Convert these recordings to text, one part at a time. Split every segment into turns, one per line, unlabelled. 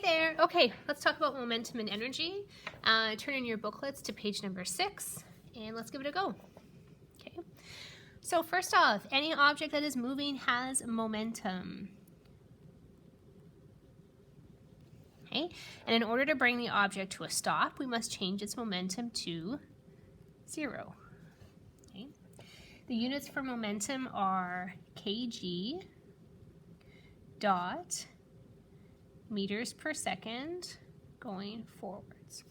Hey there. Okay, let's talk about momentum and energy. Turn in your booklets to page number 6 and let's give it a go. Okay. So first off, any object that is moving has momentum. Okay. And in order to bring the object to a stop, we must change its momentum to 0. Okay. The units for momentum are kg dot meters per second going forwards.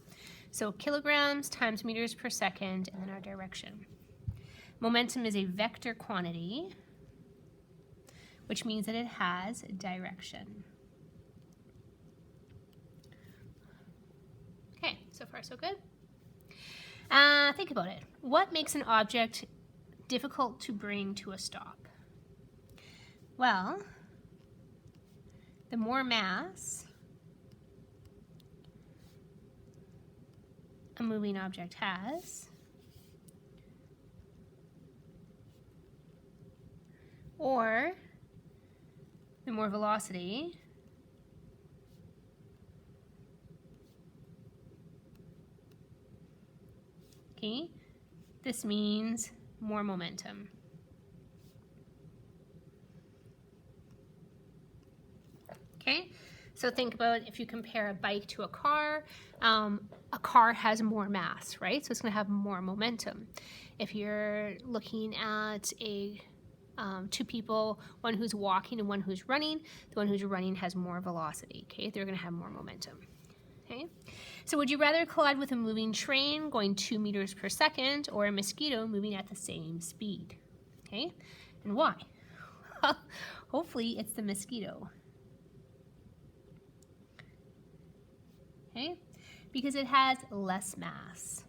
So kilograms times meters per second and then our direction. Momentum is a vector quantity, which means that it has direction. Okay, so far so good. Think about it. What makes an object difficult to bring to a stop? Well, the more mass a moving object has, or the more velocity okay, this means more momentum. Okay, so think about if you compare a bike to a car has more mass, right? So it's going to have more momentum. If you're looking at two people, one who's walking and one who's running, the one who's running has more velocity, okay? They're going to have more momentum, okay? So would you rather collide with a moving train going 2 meters per second or a mosquito moving at the same speed, okay? And why? Hopefully it's the mosquito. Okay, because it has less mass.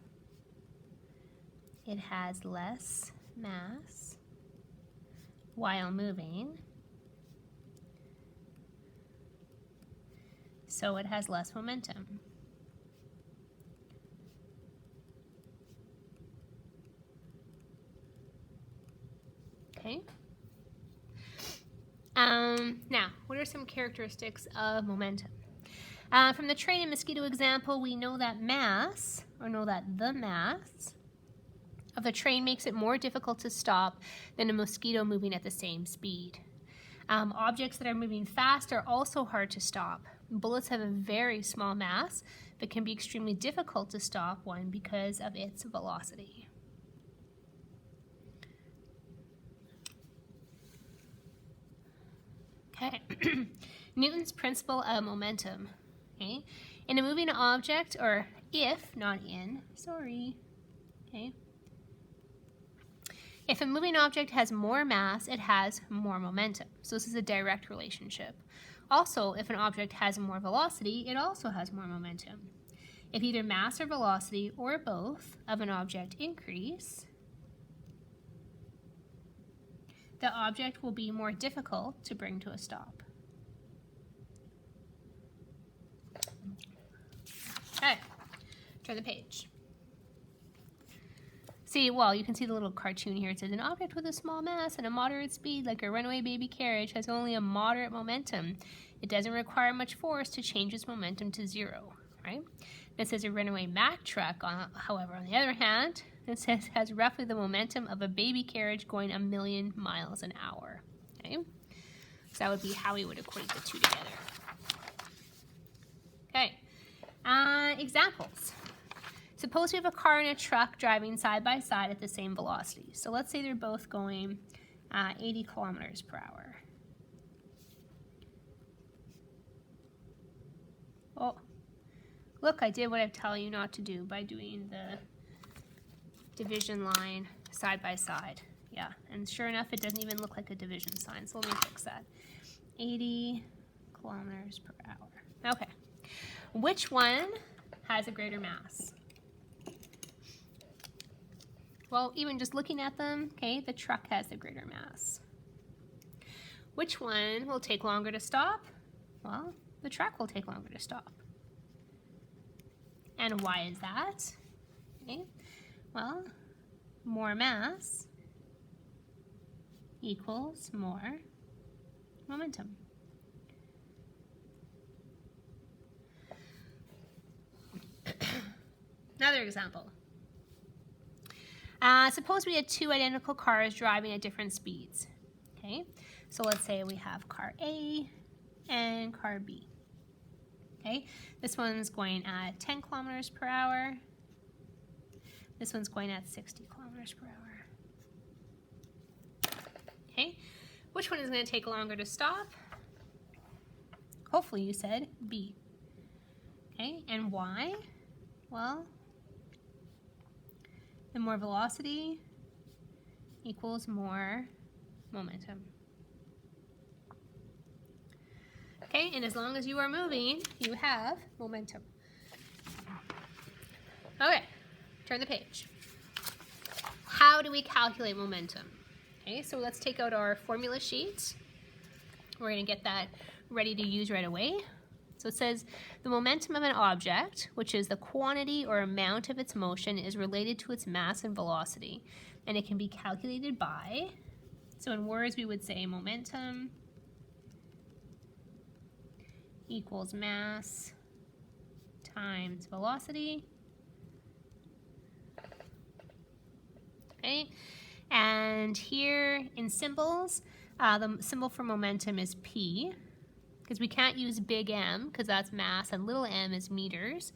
It has less mass while moving, so it has less momentum. Okay. Now, what are some characteristics of momentum? From the train and mosquito example, we know that the mass of the train makes it more difficult to stop than a mosquito moving at the same speed. Objects that are moving fast are also hard to stop. Bullets have a very small mass, but can be extremely difficult to stop one because of its velocity. Okay, Newton's principle of momentum. Okay, in a moving object, or if, not in, sorry, okay. If a moving object has more mass, it has more momentum. So this is a direct relationship. Also, if an object has more velocity, it also has more momentum. If either mass or velocity, or both, of an object increase, the object will be more difficult to bring to a stop. Okay, turn the page. See, well, you can see the little cartoon here. It says, an object with a small mass and a moderate speed, like a runaway baby carriage, has only a moderate momentum. It doesn't require much force to change its momentum to 0, right? This says a runaway Mack truck, however, on the other hand, it says has roughly the momentum of a baby carriage going 1,000,000 miles an hour, okay? So that would be how we would equate the two together. Okay. Examples. Suppose we have a car and a truck driving side by side at the same velocity. So let's say they're both going 80 kilometers per hour. Oh, look, I did what I tell you not to do by doing the division line side by side. Yeah, and sure enough, it doesn't even look like a division sign. So let me fix that. 80 kilometers per hour. Okay. Which one has a greater mass? Well, even just looking at them, okay, the truck has the greater mass. Which one will take longer to stop? Well, the truck will take longer to stop. And why is that? Okay, well, more mass equals more momentum. Another example. Suppose we had two identical cars driving at different speeds. Okay, so let's say we have car A and car B. Okay, this one's going at 10 kilometers per hour. This one's going at 60 kilometers per hour. Okay, which one is going to take longer to stop? Hopefully you said B. Okay, and why? Well, the more velocity equals more momentum. Okay, and as long as you are moving, you have momentum. Okay, turn the page. How do we calculate momentum? Okay, so let's take out our formula sheet. We're going to get that ready to use right away. So it says the momentum of an object, which is the quantity or amount of its motion, is related to its mass and velocity, and it can be calculated by, so in words we would say momentum equals mass times velocity. Okay, and here in symbols, the symbol for momentum is P, because we can't use big M because that's mass and little m is meters,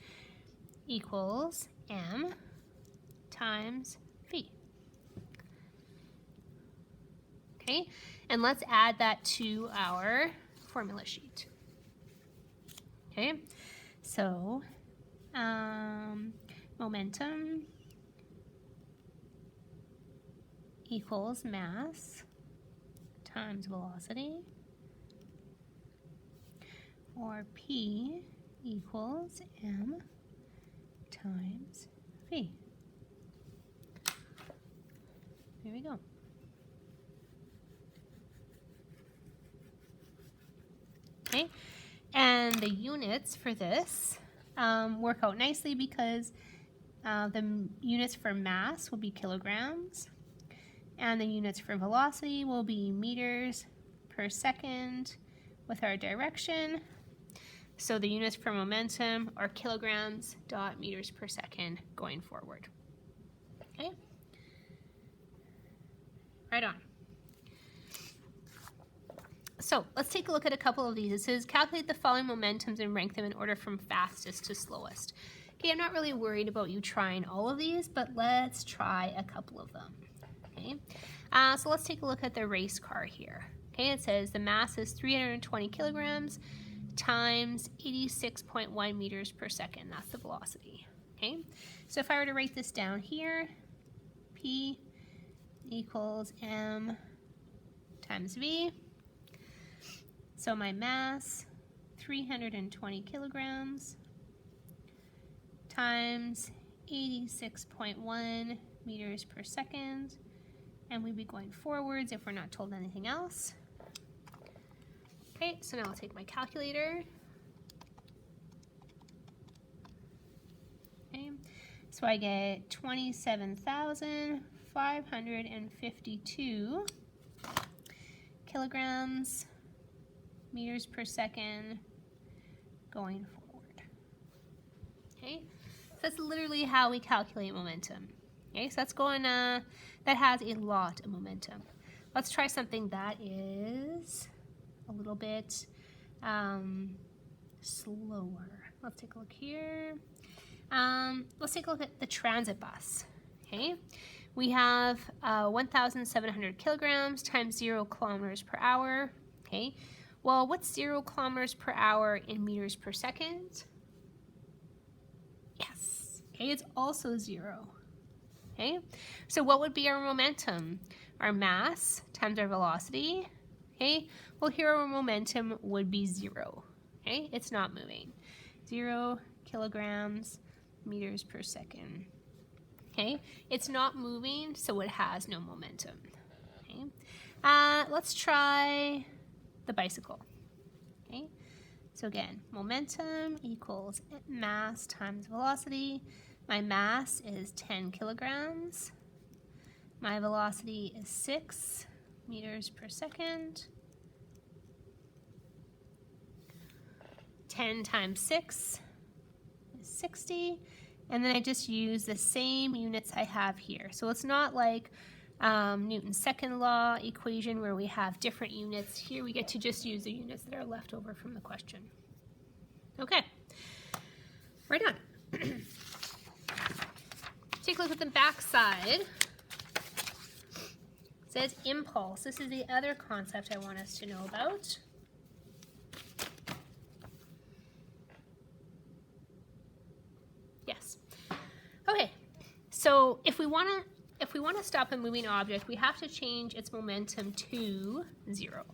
equals m times v. Okay, and let's add that to our formula sheet. Okay, so momentum equals mass times velocity, or P equals m times v. There we go. Okay, and the units for this work out nicely because the units for mass will be kilograms, and the units for velocity will be meters per second with our direction. So the units for momentum are kilograms dot meters per second going forward. Okay, right on. So let's take a look at a couple of these. It says calculate the following momentums and rank them in order from fastest to slowest. Okay, I'm not really worried about you trying all of these, but let's try a couple of them. Okay, so let's take a look at the race car here. Okay, it says the mass is 320 kilograms times 86.1 meters per second. That's the velocity. Okay, so if I were to write this down here, P equals m times v. So my mass, 320 kilograms times 86.1 meters per second, and we'd be going forwards if we're not told anything else. Okay, so now I'll take my calculator. Okay, so I get 27,552 kilograms meters per second going forward. Okay, so that's literally how we calculate momentum. Okay, so that's going, that has a lot of momentum. Let's try something that is a little bit slower. Let's take a look here. Let's take a look at the transit bus. Okay, we have 1,700 kilograms times 0 kilometers per hour. Okay, well, what's 0 kilometers per hour in meters per second? Yes. Okay, it's also 0. Okay, so what would be our momentum? Our mass times our velocity. Okay, well, here our momentum would be 0. Okay, it's not moving. 0 kilograms meters per second. Okay, it's not moving, so it has no momentum. Okay, let's try the bicycle. Okay, so again, momentum equals mass times velocity. My mass is 10 kilograms. My velocity is 6 meters per second. 10 times 6 is 60, and then I just use the same units I have here. So it's not like Newton's second law equation where we have different units. Here we get to just use the units that are left over from the question. Okay, we're done. Take a look at the back side. It says impulse. This is the other concept I want us to know about. Yes. Okay, so if we want to stop a moving object, we have to change its momentum to 0.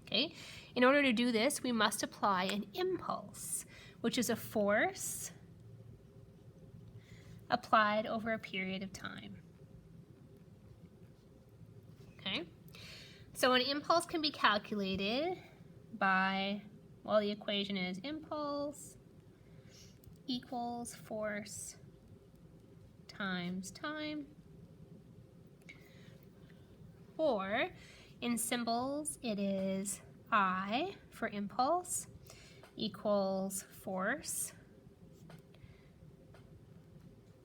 Okay, in order to do this, we must apply an impulse, which is a force applied over a period of time. Okay, so an impulse can be calculated by, well, the equation is impulse equals force times time, or in symbols it is I for impulse equals force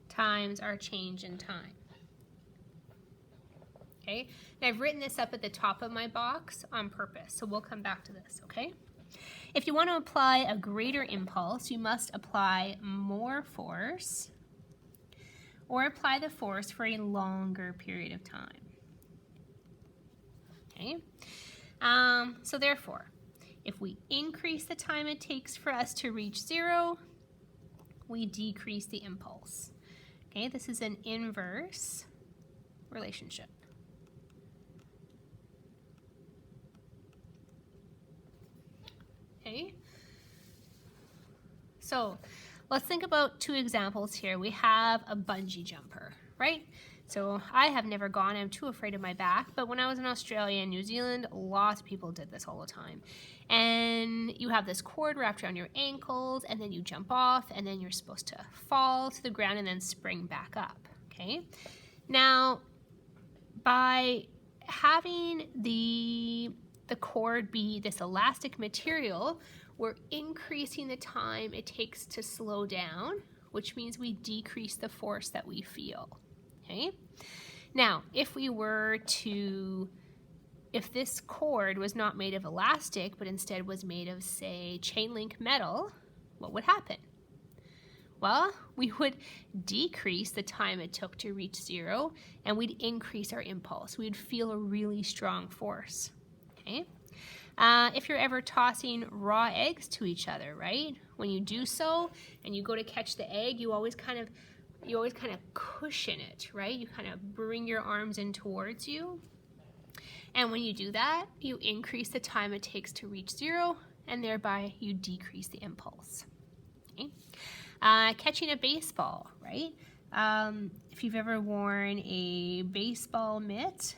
times our change in time. Okay, and I've written this up at the top of my box on purpose, so we'll come back to this, okay? If you want to apply a greater impulse, you must apply more force or apply the force for a longer period of time. Okay, so therefore, if we increase the time it takes for us to reach 0, we decrease the impulse. Okay, this is an inverse relationship. Okay, so let's think about 2 examples here. We have a bungee jumper, right? So I have never gone, I'm too afraid of my back, but when I was in Australia and New Zealand, lots of people did this all the time. And you have this cord wrapped around your ankles, and then you jump off, and then you're supposed to fall to the ground and then spring back up, okay? Now, by having the cord be this elastic material, we're increasing the time it takes to slow down, which means we decrease the force that we feel. Okay? Now, if this cord was not made of elastic, but instead was made of, say, chain link metal, what would happen? Well, we would decrease the time it took to reach 0, and we'd increase our impulse. We'd feel a really strong force. Okay? If you're ever tossing raw eggs to each other, right? When you do so, and you go to catch the egg, you always kind of cushion it, right? You kind of bring your arms in towards you. And when you do that, you increase the time it takes to reach 0, and thereby you decrease the impulse. Okay? Catching a baseball, right? If you've ever worn a baseball mitt,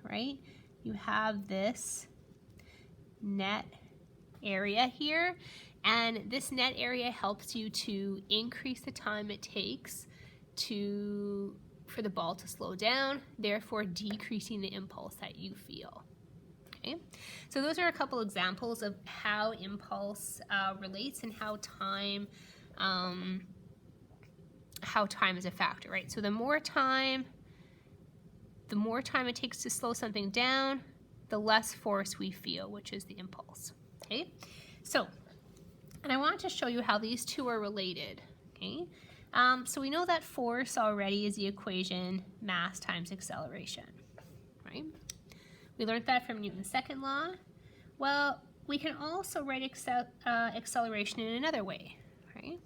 right? You have this net area here, and this net area helps you to increase the time it takes for the ball to slow down, therefore decreasing the impulse that you feel. Okay, so those are a couple examples of how impulse relates and how time is a factor, right? So the more time it takes to slow something down, the less force we feel, which is the impulse. Okay, so, and I want to show you how these two are related. Okay, so we know that force already is the equation mass times acceleration, right? We learned that from Newton's second law. Well, we can also write acceleration in another way, right?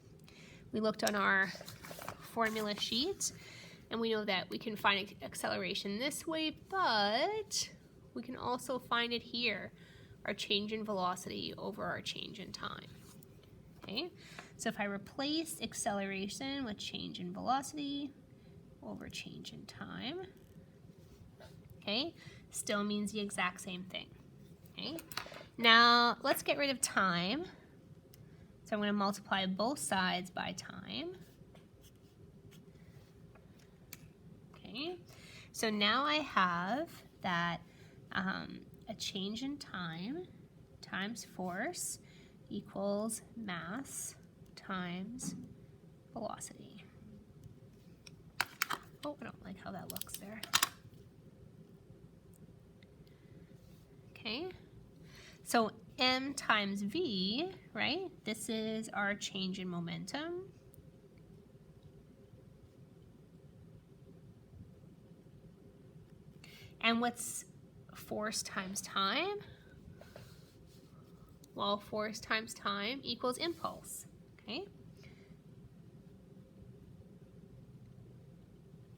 We looked on our formula sheet, and we know that we can find acceleration this way, but we can also find it here, our change in velocity over our change in time. Okay, so if I replace acceleration with change in velocity over change in time, okay, still means the exact same thing. Okay, now let's get rid of time. So I'm going to multiply both sides by time. Okay, so now I have that a change in time times force equals mass times velocity. Oh, I don't like how that looks there. Okay, so m times v, right? This is our change in momentum. And what's force times time? Well, force times time equals impulse, okay?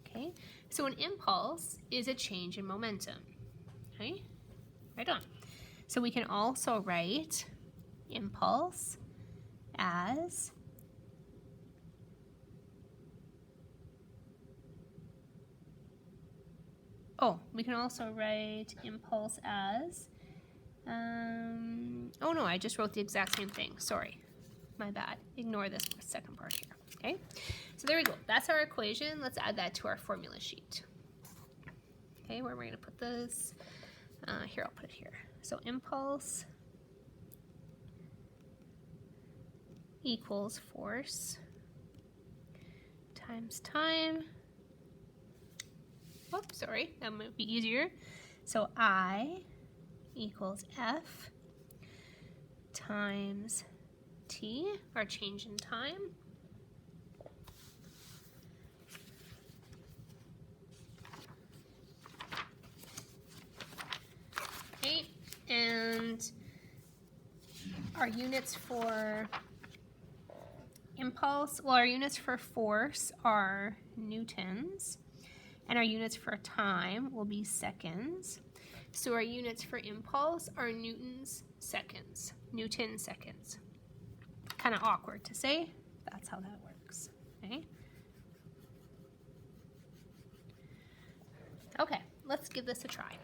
Okay, so an impulse is a change in momentum, okay? Right on. So we can also write impulse as we can also write impulse as, oh no, I just wrote the exact same thing. Sorry, my bad. Ignore this second part here, okay? So there we go. That's our equation. Let's add that to our formula sheet. Okay, where am I going to put this? Here, I'll put it here. So impulse equals force times time. Oops, sorry, that might be easier. So I equals F times T, our change in time. Okay, and our units for impulse, well, our units for force are newtons, and our units for time will be seconds. So our units for impulse are newtons seconds, Newton seconds. Kind of awkward to say, that's how that works, okay? Okay, let's give this a try.